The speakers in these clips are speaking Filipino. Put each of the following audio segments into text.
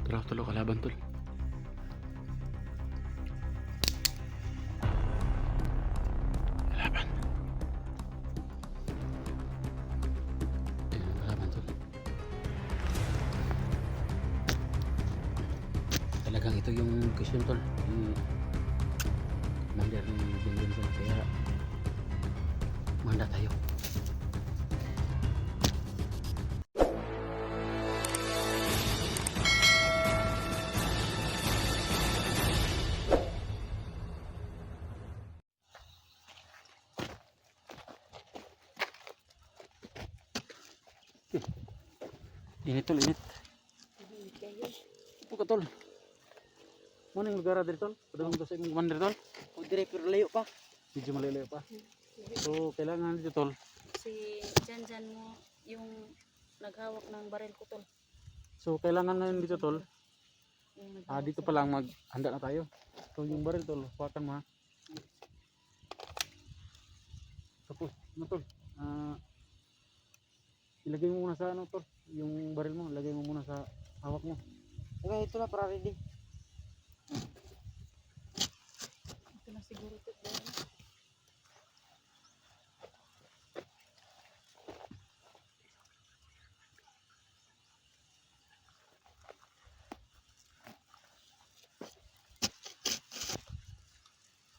Tara, tolo kalaban tol. Kalaban. Ayun, kalaban tol. Talagang ito yung question tol. Yung commander ng Bindon tol. Kaya manda tayo. Init tol, init. Ito ka tol. Mana yung lugar dito tol? Padung to sa imong commander tol. O dire pero layo pa. Medyo malayo pa. So kailangan dito tol. Si Janjan mo yung naghawak ng baril ko tol. So kailangan ngayon dito tol. Yung naghawak Dito sa- pa lang maghanda na tayo. So yung baril tol, hawakan mo ha. Tapos, ano tol? Ilagay mo muna sa ano tol, yung baril mo, ilagay mo muna sa hawak mo. Okay, ito na para ready. Ito na siguro ito.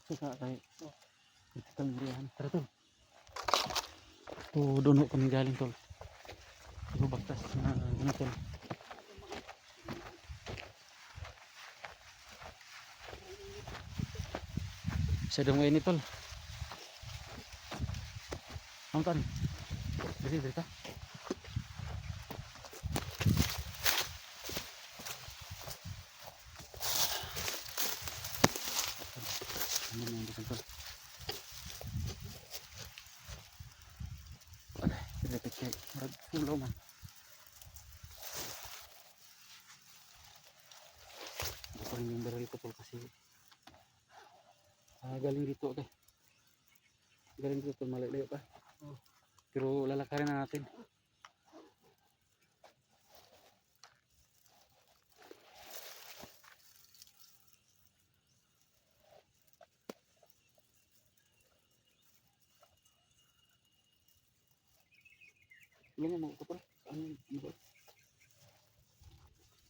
Suka tayo. Ito meriahan. Tara tol. Ito doon ho kami galing tol. Ito baktas na ano tol. Masyadong mainit tol. Ang tan. Dali ka. Ano na yung tol. Ada, kita cek. Marag pulau man. Ito rin yung baril ko tol kasi galing dito okay. Galing dito tol, malayo pa. Pero lalakarin na natin. Alam mo mga tol, ano yung ba?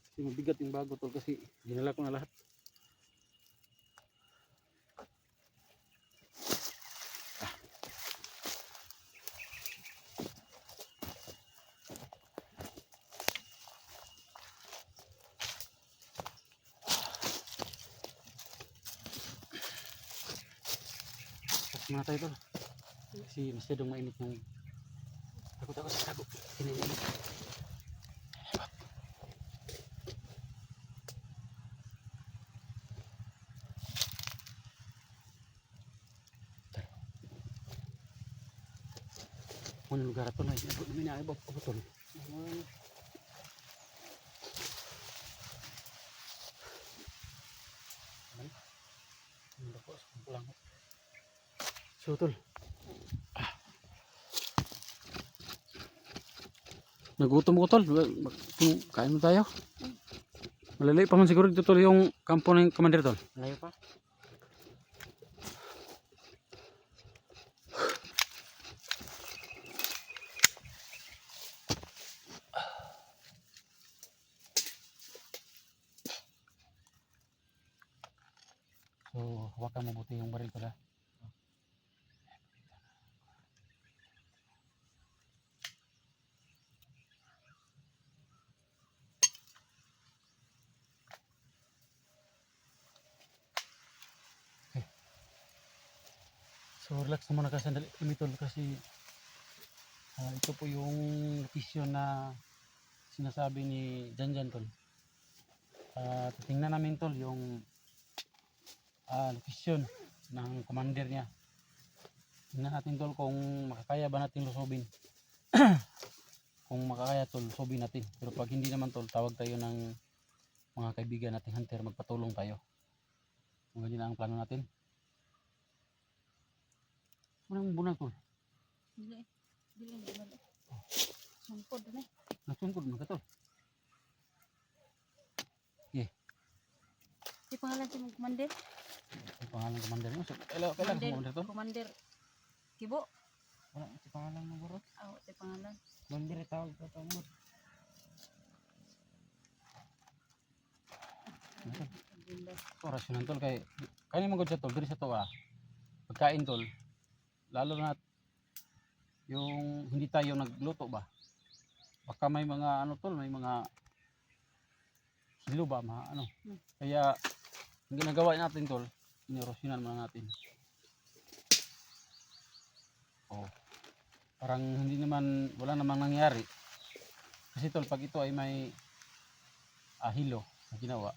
Kasi mabigat yung bago tol kasi dinala ko na lahat. Tapos muna tayo tol. Kasi masyadong mainit ng takot ako sa tago. Kiniinit. Ano lugar ito na inabot namin na ibang pagkutol. So tol. Nagutom ko tol. Kain mo tayo. Malalay pa man siguro dito tol yung kampo ng commander tol. Layo pa. So hawakan mabuti yung baril ko na. So relax naman na sandali kami tol kasi ito po yung location na sinasabi ni Janjan tol. Titingnan namin tol yung location ng commander niya. Tingnan natin tol kung makakaya ba natin lusubin. Kung makakaya tol, lusubin natin. Pero pag hindi naman tol, tawag tayo ng mga kaibigan nating hunter, magpatulong tayo. Kung ganyan ang plano natin. Anong bunal tol? Dili. Dili. Sumpod na. Nasungkod mo ka tol. pangalan si mong commander? Ang pangalan commander mo. So, kailan commander tol? Commander Kibo. Wala si pangalan mo bro. Aw, si pangalan. Mandir tawag ko to mo. Orasyon tol kay kani mo gud sa tol diri sa to pagkain tol lalo na yung hindi tayo nagluto ba baka may mga ano tol may mga hilo ba ano kaya ang ginagawa natin tol inorasyonan muna natin parang hindi naman wala namang nangyari kasi tol pag ito ay may hilo na ginawa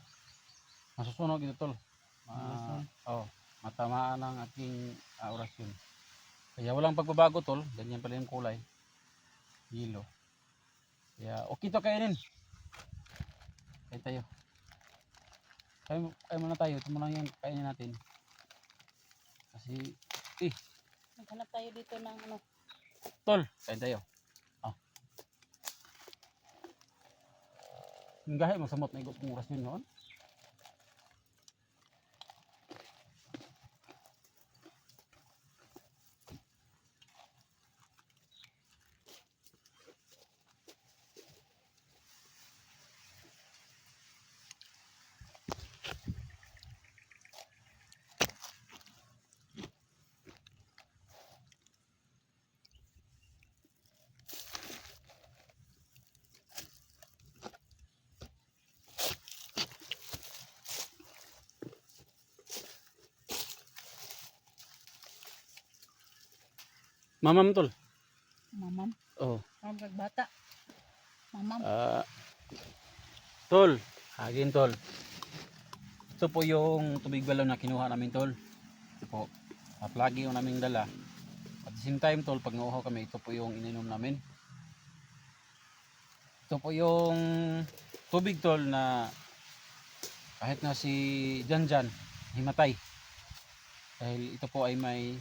masusunog ito tol. Matamaan ang aking orasyon. Kaya walang pagbabago tol, ganyan pala yung kulay. Hilo. Kaya okay to kainin. Kain tayo. Kain muna tayo, ito muna yung kainin natin. Kasi, Naghanap tayo dito ng ano. tol, kain tayo. Yung gahe, masamot na igot kong orasyon noon. Mamam tol. Mamam. Oh. Mamam bata. Mamam. Tol, agin tol. Ito po yung tubig balon na kinuha namin tol. Ito po. Lagi yung naming dala. At the same time tol, pag nauhaw kami, ito po yung ininom namin. Ito po yung tubig tol na kahit na si Janjan himatay. Dahil ito po ay may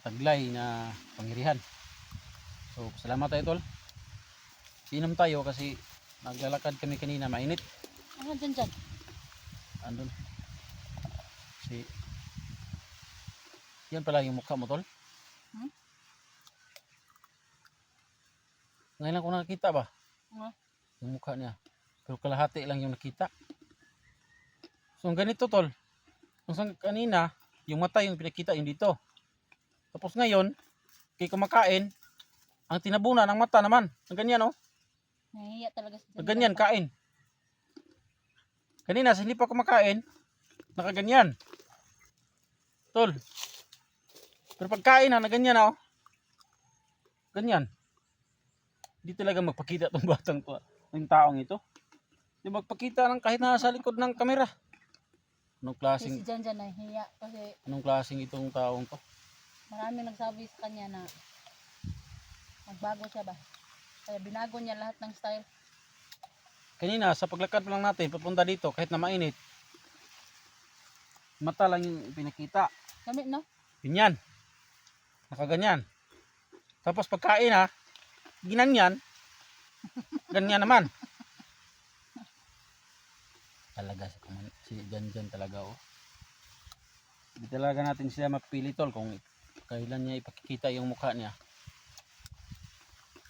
taglay na pangyarihan. So, salamat tayo tol. Inom tayo kasi naglalakad kami kanina, mainit. Ano dyan? Andun. Si yan pala yung mukha mo tol. Ngayon lang ko nakita ba? Yung mukha niya. Pero kalahati lang yung nakita. So, ganito tol. Kung kanina, yung mata yung pinakita yung dito. Tapos ngayon, kay kumakain, ang tinabunan ng mata naman. Ang ganyan oh. Nahiya talaga sa Ang ganyan, kain. Kanina, hindi pa kumakain, nakaganyan. Tol. Pero pagkain na ganyan oh. Ganyan. Hindi talaga magpakita tong batang to. Yung taong ito. Hindi magpakita ng kahit nasa likod ng kamera. Anong klaseng, Si Janjan nahiya kasi anong klaseng itong taong to? marami nagsabi sa kanya na magbago siya ba. Kaya binago niya lahat ng style. Kanina, sa paglakad pa lang natin, papunta dito, kahit na mainit, mata lang yung pinakita. Gamit no? Ganyan. Nakaganyan. Tapos pagkain ginanyan. Ganyan naman. Talaga si Janjan talaga oh. Hindi talaga natin sila mapili tol kung kailan niya ipakikita yung mukha niya.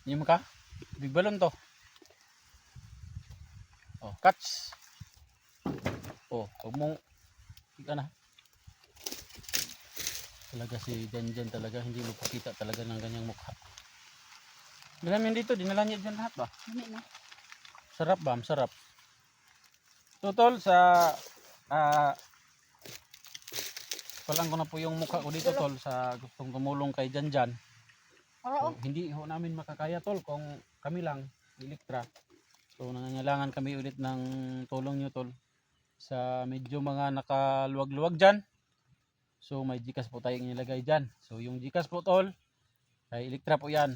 Yung mukha? Big balon to. Oh, catch. Oh, huwag mong ika na. Talaga si Janjan talaga hindi mo pakita talaga ng ganyang mukha. Bilang dito, dinala niya dyan lahat ba? Gamit no? Sarap ba? Masarap. Totol sa palang ko na po yung mukha ko dito tol sa gustong tumulong kay Janjan. So, hindi ho namin makakaya tol kung kami lang Elektra. So nangangailangan kami ulit ng tulong nyo tol sa medyo mga nakaluwag-luwag dyan. So may Gcash po tayong nilagay dyan. So yung Gcash po tol kay Elektra po yan.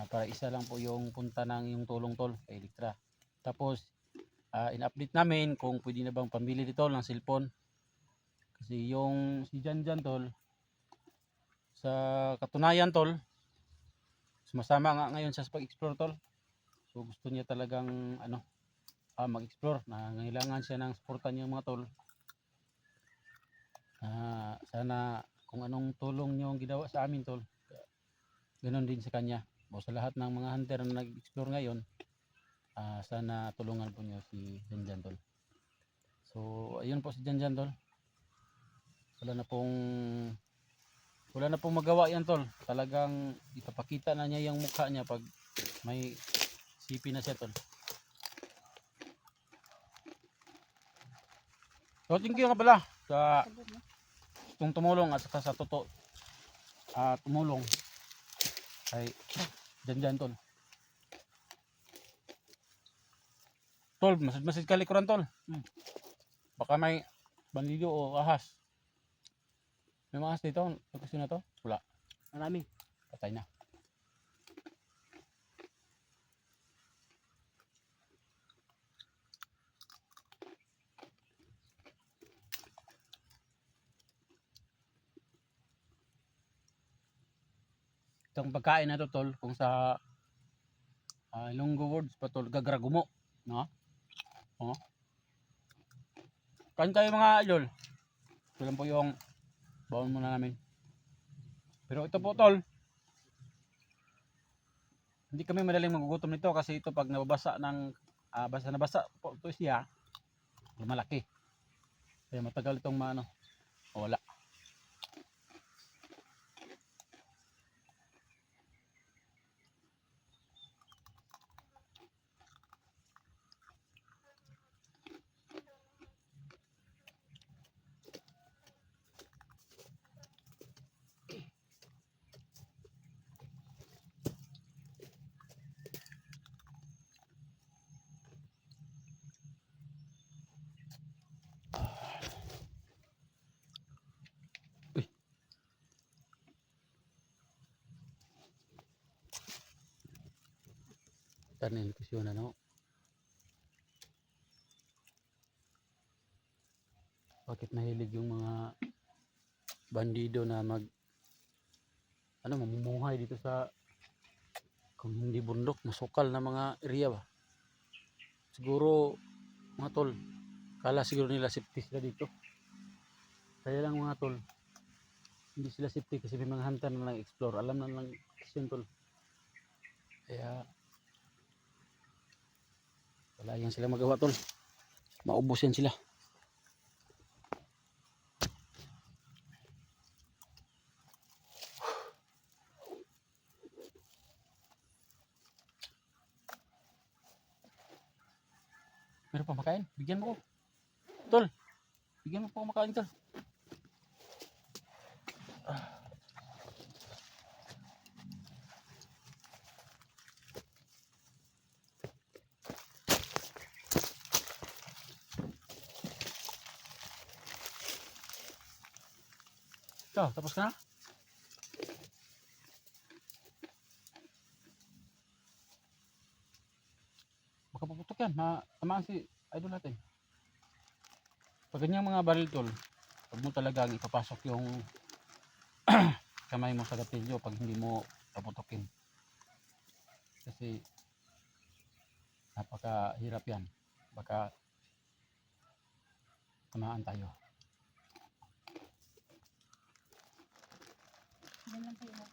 Para isa lang po yung punta ng yung tulong tol kay Elektra. Tapos in-update namin kung pwede na bang pambili dito ng cellphone. Kasi yung si Janjan tol sa katunayan tol sumasama nga ngayon sa pag-explore tol. So gusto niya talagang mag-explore na ngailangan siya ng suporta niya mga tol Sana kung anong tulong nyo ang ginawa sa amin tol, ganoon din sa kanya. O sa lahat ng mga hunter na nag-explore ngayon, sana tulungan po nyo si Janjan tol. So ayun po si Janjan tol. Wala na pong magawa yan tol. Talagang ipapakita na niya yung mukha niya pag may sipi na siya tol. So thank you nga pala sa itong tumulong at saka sa tumulong kay Janjan tol. Tol, masid ka likuran tol. Baka may bandido o ahas. May mga ahas dito, pagkasi na to? Wala. Marami. Patay na. Itong pagkain na to tol, kung sa Ilonggo words pa tol, gagragumo. No? Oh. Kain tayo mga idol. Ito lang po yung baon muna namin. Pero ito po tol, hindi kami madaling magugutom nito kasi ito pag nababasa ng basa na basa po ito siya, malaki. Kaya matagal itong wala. Uy. Tanin ko siya no. Bakit mahilig yung mga bandido na mamumuhay dito sa kung hindi bundok, masukal na mga area ba? Siguro mga tol, kala siguro nila safety sila dito. Kaya lang mga tol, hindi sila safety kasi may mga hunter na nag-explore. Alam na lang kasi yun tol. Kaya wala yan sila magawa tol. Maubos yan sila. Meron pa makain? Bigyan mo ko. Tol, bigyan mo po ako makain tol. Ikaw, tapos ka na? Baka puputok yan. Tamaan si idol natin. Pag ganyang mga baril tol, huwag mo talagang ipapasok yung kamay mo sa gatilyo pag hindi mo paputokin. Kasi napakahirap yan. Baka tamaan tayo. Ganyan po yun.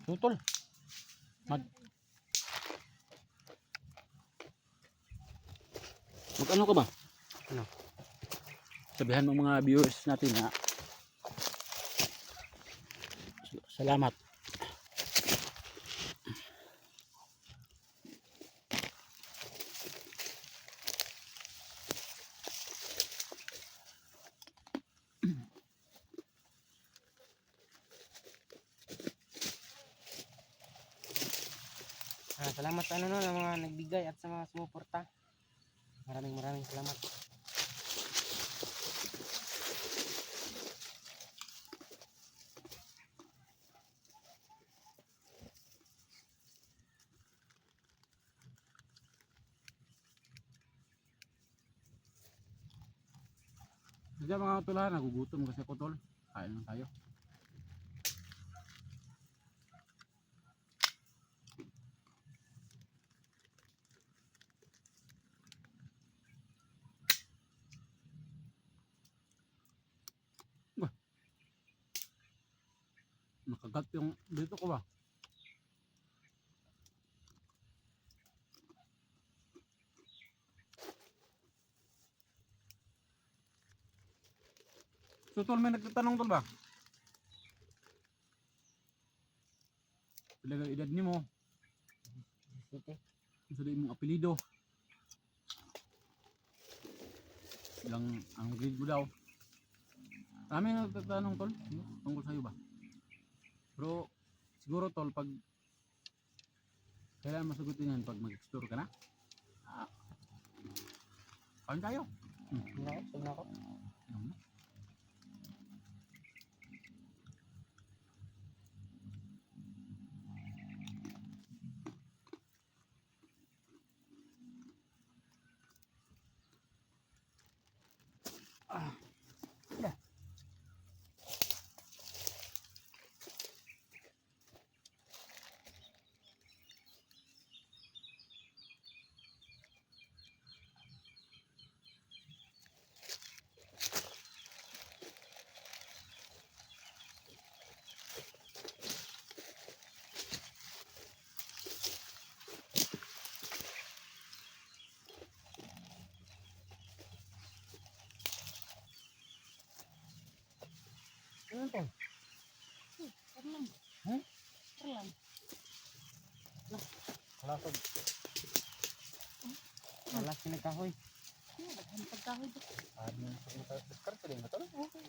Tutol. Mag-ano ka ba? Ano? Sabihan mo mga viewers natin na salamat. Salamat sa mga nagbigay at sa mga sumuporta. Maraming salamat. Sige mga tol, nagugutom kasi ako tol. Kain lang tayo. Kagat yung dito ko ba? So tol, may nagtatanong tol ba? Talaga edad ni mo, City. sa di mong apelido. Ilang ang grade mo daw. Kami nagtatanong tol, tungkol sa'yo ba? Pero siguro tol, pag kailangan masagutin yan pag mag-explore ka na. Ah, kain tayo. Sub na ako. Ano to? Tara lang. Hmm? Tara lang. Kalasog. Kalas kinakahoy. Daghan pagkahoy ba? Ano sa diskarte din ba to? Okay.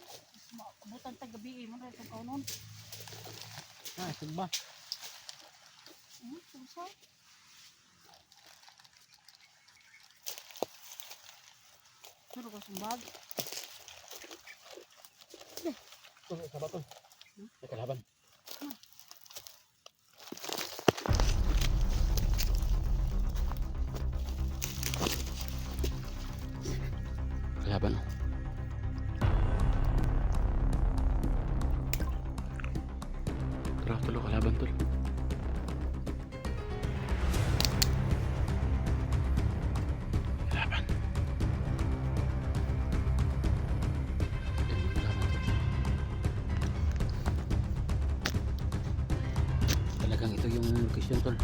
Abutan ta gabi mo ra itong kaunon. Sub ba? Susa. Pero ko sumbag. Tol, sabat tol. May kalaban. Kalaban. Tara tol, kalaban tol. Kalaban. Talagang ito yung location tol.